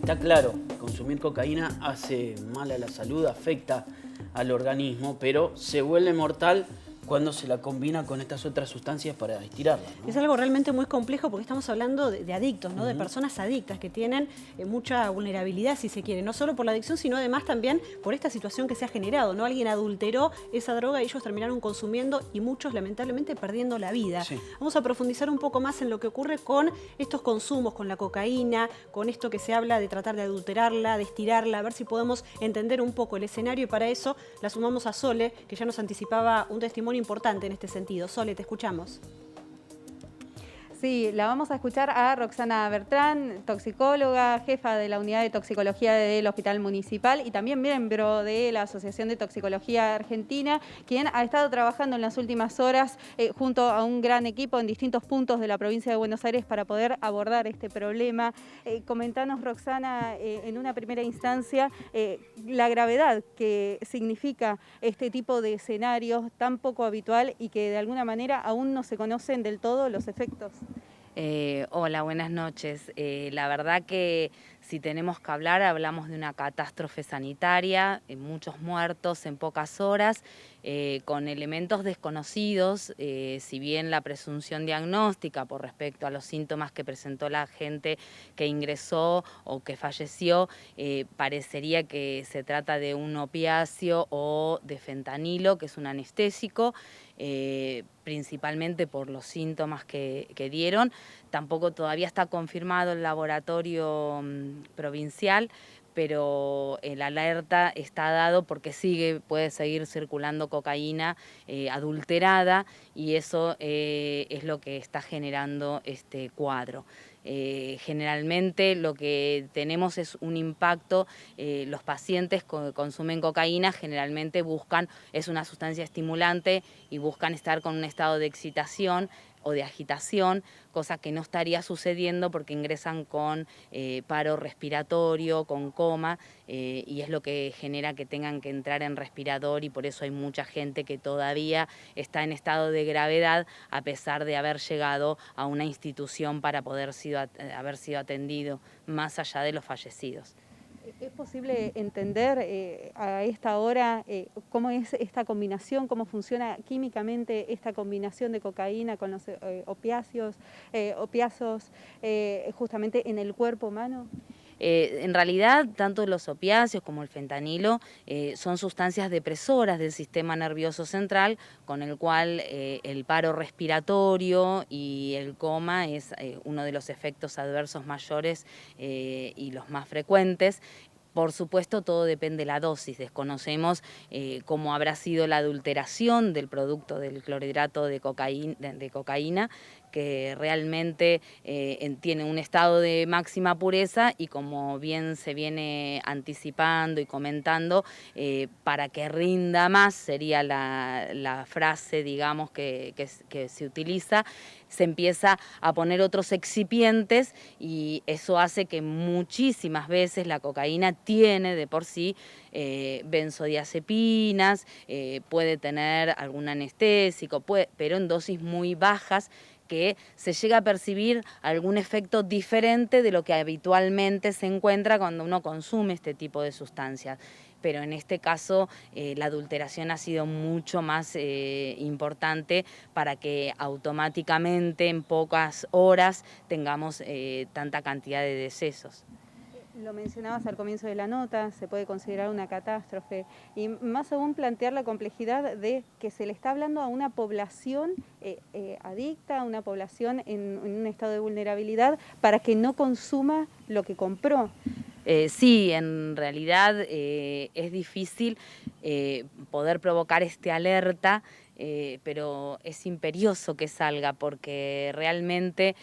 Está claro, consumir cocaína hace mal a la salud, afecta al organismo, pero se vuelve mortal cuando se la combina con estas otras sustancias para estirarla, ¿no? Es algo realmente muy complejo porque estamos hablando de adictos, ¿no? De personas adictas que tienen mucha vulnerabilidad, si se quiere, no solo por la adicción, sino además también por esta situación que se ha generado, ¿no? Alguien adulteró esa droga y ellos terminaron consumiendo y muchos lamentablemente perdiendo la vida. Sí. Vamos a profundizar un poco más en lo que ocurre con estos consumos, con la cocaína, con esto que se habla de tratar de adulterarla, de estirarla, a ver si podemos entender un poco el escenario, y para eso la sumamos a Sole, que ya nos anticipaba un testimonio importante en este sentido. Sole, te escuchamos. Sí, la vamos a escuchar a Roxana Bertrán, toxicóloga, jefa de la unidad de toxicología del Hospital Municipal y también miembro de la Asociación de Toxicología Argentina, quien ha estado trabajando en las últimas horas junto a un gran equipo en distintos puntos de la provincia de Buenos Aires para poder abordar este problema. Comentanos, Roxana, en una primera instancia, la gravedad que significa este tipo de escenarios tan poco habitual y que de alguna manera aún no se conocen del todo los efectos. Hola, buenas noches. La verdad que si tenemos que hablar, hablamos de una catástrofe sanitaria, muchos muertos en pocas horas, con elementos desconocidos, si bien la presunción diagnóstica por respecto a los síntomas que presentó la gente que ingresó o que falleció, parecería que se trata de un opiáceo o de fentanilo, que es un anestésico, principalmente por los síntomas que dieron. Tampoco todavía está confirmado el laboratorio provincial, pero el alerta está dado porque puede seguir circulando cocaína adulterada, y eso es lo que está generando este cuadro. Generalmente lo que tenemos es un impacto, los pacientes que consumen cocaína generalmente es una sustancia estimulante y buscan estar con un estado de excitación o de agitación, cosa que no estaría sucediendo porque ingresan con paro respiratorio, con coma, y es lo que genera que tengan que entrar en respirador, y por eso hay mucha gente que todavía está en estado de gravedad a pesar de haber llegado a una institución para poder haber sido atendido, más allá de los fallecidos. ¿Es posible entender a esta hora cómo es esta combinación, cómo funciona químicamente esta combinación de cocaína con los opiáceos justamente en el cuerpo humano? En realidad, tanto los opiáceos como el fentanilo son sustancias depresoras del sistema nervioso central, con el cual el paro respiratorio y el coma es uno de los efectos adversos mayores y los más frecuentes. Por supuesto, todo depende de la dosis. Desconocemos cómo habrá sido la adulteración del producto del clorhidrato de cocaína, que realmente tiene un estado de máxima pureza, y como bien se viene anticipando y comentando, para que rinda más, sería la frase, digamos, que se utiliza, se empieza a poner otros excipientes, y eso hace que muchísimas veces la cocaína tiene de por sí benzodiazepinas, puede tener algún anestésico, pero en dosis muy bajas, que se llega a percibir algún efecto diferente de lo que habitualmente se encuentra cuando uno consume este tipo de sustancias. Pero en este caso la adulteración ha sido mucho más importante para que automáticamente en pocas horas tengamos tanta cantidad de decesos. Lo mencionabas al comienzo de la nota, se puede considerar una catástrofe, y más aún plantear la complejidad de que se le está hablando a una población adicta, a una población en un estado de vulnerabilidad, para que no consuma lo que compró. Sí, en realidad es difícil poder provocar este alerta, pero es imperioso que salga, porque realmente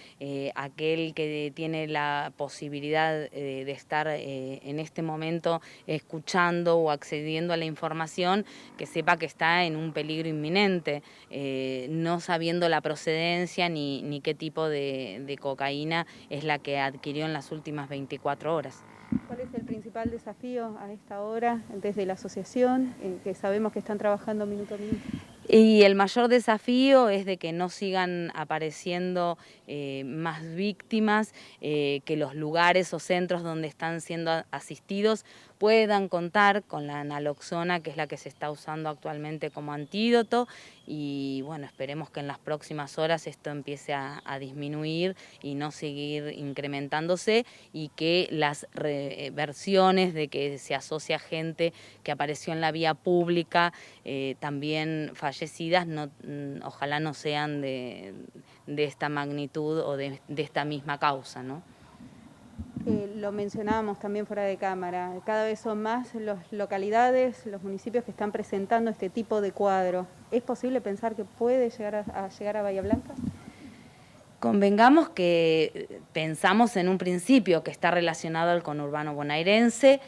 aquel que tiene la posibilidad de estar en este momento escuchando o accediendo a la información, que sepa que está en un peligro inminente, no sabiendo la procedencia ni qué tipo de cocaína es la que adquirió en las últimas 24 horas. ¿Cuál es el principal desafío a esta hora desde la asociación, que sabemos que están trabajando minuto a minuto? Y el mayor desafío es de que no sigan apareciendo más víctimas, que los lugares o centros donde están siendo asistidos puedan contar con la naloxona, que es la que se está usando actualmente como antídoto, y bueno, esperemos que en las próximas horas esto empiece a disminuir y no seguir incrementándose, y que las versiones de que se asocia gente que apareció en la vía pública también fallecidas, ojalá no sean de esta magnitud o de esta misma causa, ¿no? Lo mencionábamos también fuera de cámara, cada vez son más las localidades, los municipios que están presentando este tipo de cuadro. ¿Es posible pensar que puede llegar a Bahía Blanca? Convengamos que pensamos en un principio que está relacionado al conurbano bonaerense.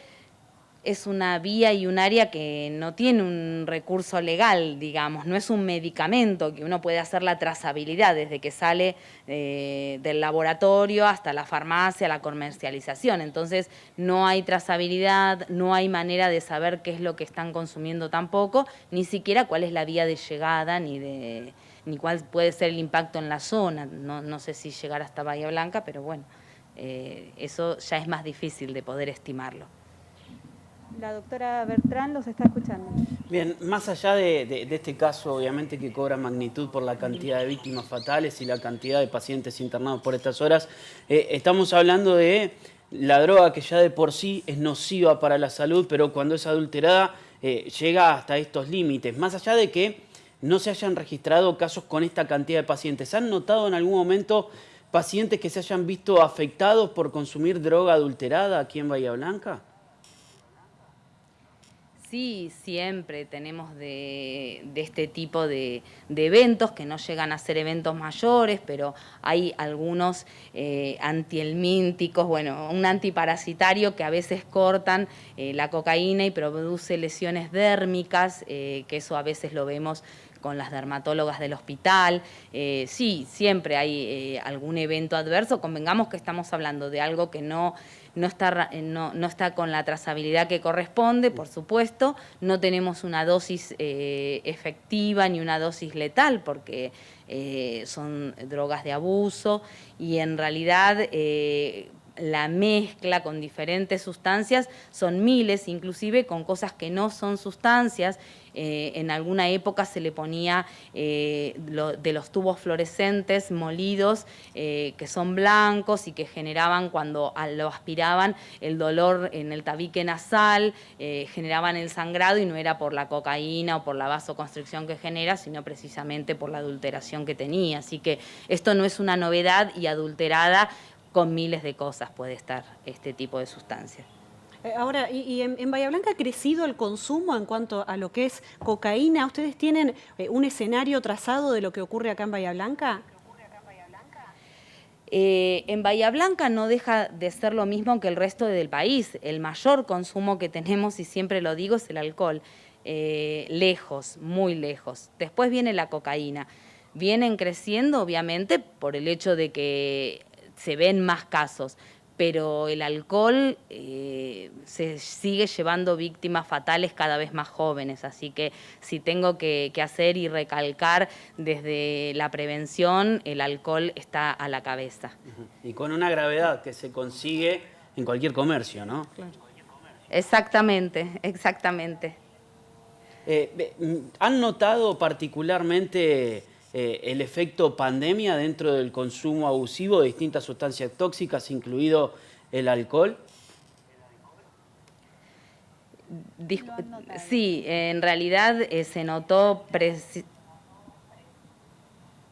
Es una vía y un área que no tiene un recurso legal, digamos, no es un medicamento que uno puede hacer la trazabilidad desde que sale del laboratorio hasta la farmacia, la comercialización. Entonces no hay trazabilidad, no hay manera de saber qué es lo que están consumiendo tampoco, ni siquiera cuál es la vía de llegada, ni cuál puede ser el impacto en la zona. No sé si llegar hasta Bahía Blanca, pero bueno, eso ya es más difícil de poder estimarlo. La doctora Bertrán los está escuchando. Bien, más allá de este caso, obviamente que cobra magnitud por la cantidad de víctimas fatales y la cantidad de pacientes internados por estas horas, estamos hablando de la droga que ya de por sí es nociva para la salud, pero cuando es adulterada llega hasta estos límites. Más allá de que no se hayan registrado casos con esta cantidad de pacientes, ¿han notado en algún momento pacientes que se hayan visto afectados por consumir droga adulterada aquí en Bahía Blanca? Sí, siempre tenemos de este tipo de eventos que no llegan a ser eventos mayores, pero hay algunos antihelmínticos, bueno, un antiparasitario que a veces cortan la cocaína y produce lesiones dérmicas, que eso a veces lo vemos con las dermatólogas del hospital. Sí, siempre hay algún evento adverso. Convengamos que estamos hablando de algo que no está con la trazabilidad que corresponde, por supuesto. No tenemos una dosis efectiva ni una dosis letal, porque son drogas de abuso, y en realidad la mezcla con diferentes sustancias son miles, inclusive con cosas que no son sustancias. En alguna época se le ponía de los tubos fluorescentes molidos, que son blancos y que generaban, cuando lo aspiraban, el dolor en el tabique nasal, generaban el sangrado, y no era por la cocaína o por la vasoconstricción que genera, sino precisamente por la adulteración que tenía. Así que esto no es una novedad, y adulterada con miles de cosas puede estar este tipo de sustancias. Ahora, ¿y en Bahía Blanca ha crecido el consumo en cuanto a lo que es cocaína? ¿Ustedes tienen un escenario trazado de lo que ocurre acá en Bahía Blanca? En Bahía Blanca no deja de ser lo mismo que el resto del país. El mayor consumo que tenemos, y siempre lo digo, es el alcohol. Lejos, muy lejos. Después viene la cocaína. Vienen creciendo, obviamente, por el hecho de que se ven más casos, pero el alcohol se sigue llevando víctimas fatales cada vez más jóvenes. Así que si tengo que hacer y recalcar desde la prevención, el alcohol está a la cabeza. Y con una gravedad que se consigue en cualquier comercio, ¿no? Claro. Exactamente, exactamente. ¿Han notado particularmente el efecto pandemia dentro del consumo abusivo de distintas sustancias tóxicas, incluido el alcohol? Sí, en realidad se notó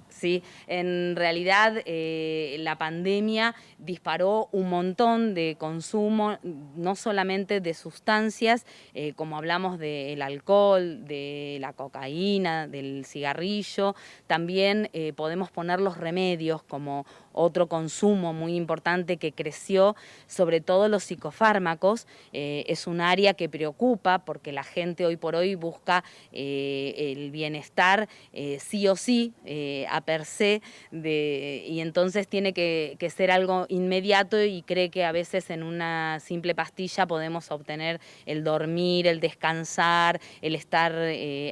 Sí, en realidad la pandemia disparó un montón de consumo, no solamente de sustancias, como hablamos del alcohol, de la cocaína, del cigarrillo. También podemos poner los remedios como otro consumo muy importante que creció, sobre todo los psicofármacos. Es un área que preocupa, porque la gente hoy por hoy busca el bienestar sí o sí, a per se, y entonces tiene que ser algo inmediato y cree que a veces en una simple pastilla podemos obtener el dormir, el descansar, el estar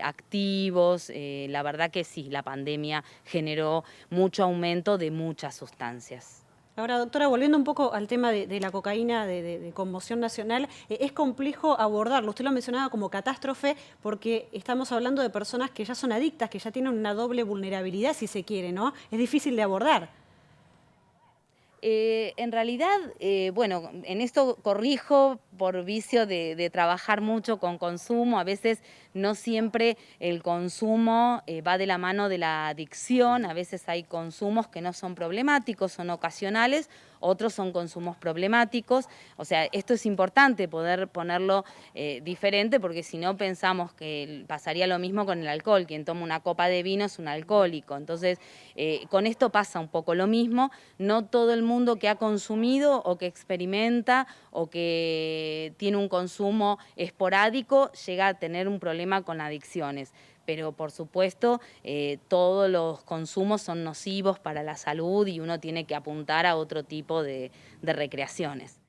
activos. La verdad que sí, la pandemia generó mucho aumento de muchas sustancias. Ahora, doctora, volviendo un poco al tema de la cocaína de conmoción nacional, es complejo abordarlo. Usted lo mencionaba como catástrofe porque estamos hablando de personas que ya son adictas, que ya tienen una doble vulnerabilidad, si se quiere, ¿no? Es difícil de abordar. En realidad, bueno, en esto corrijo por vicio de trabajar mucho con consumo. A veces no siempre el consumo va de la mano de la adicción. A veces hay consumos que no son problemáticos, son ocasionales, otros son consumos problemáticos. O sea, esto es importante poder ponerlo diferente porque si no pensamos que pasaría lo mismo con el alcohol. Quien toma una copa de vino es un alcohólico. Entonces, con esto pasa un poco lo mismo. No todo el mundo que ha consumido o que experimenta o que tiene un consumo esporádico llega a tener un problema con adicciones. Pero por supuesto todos los consumos son nocivos para la salud y uno tiene que apuntar a otro tipo de recreaciones.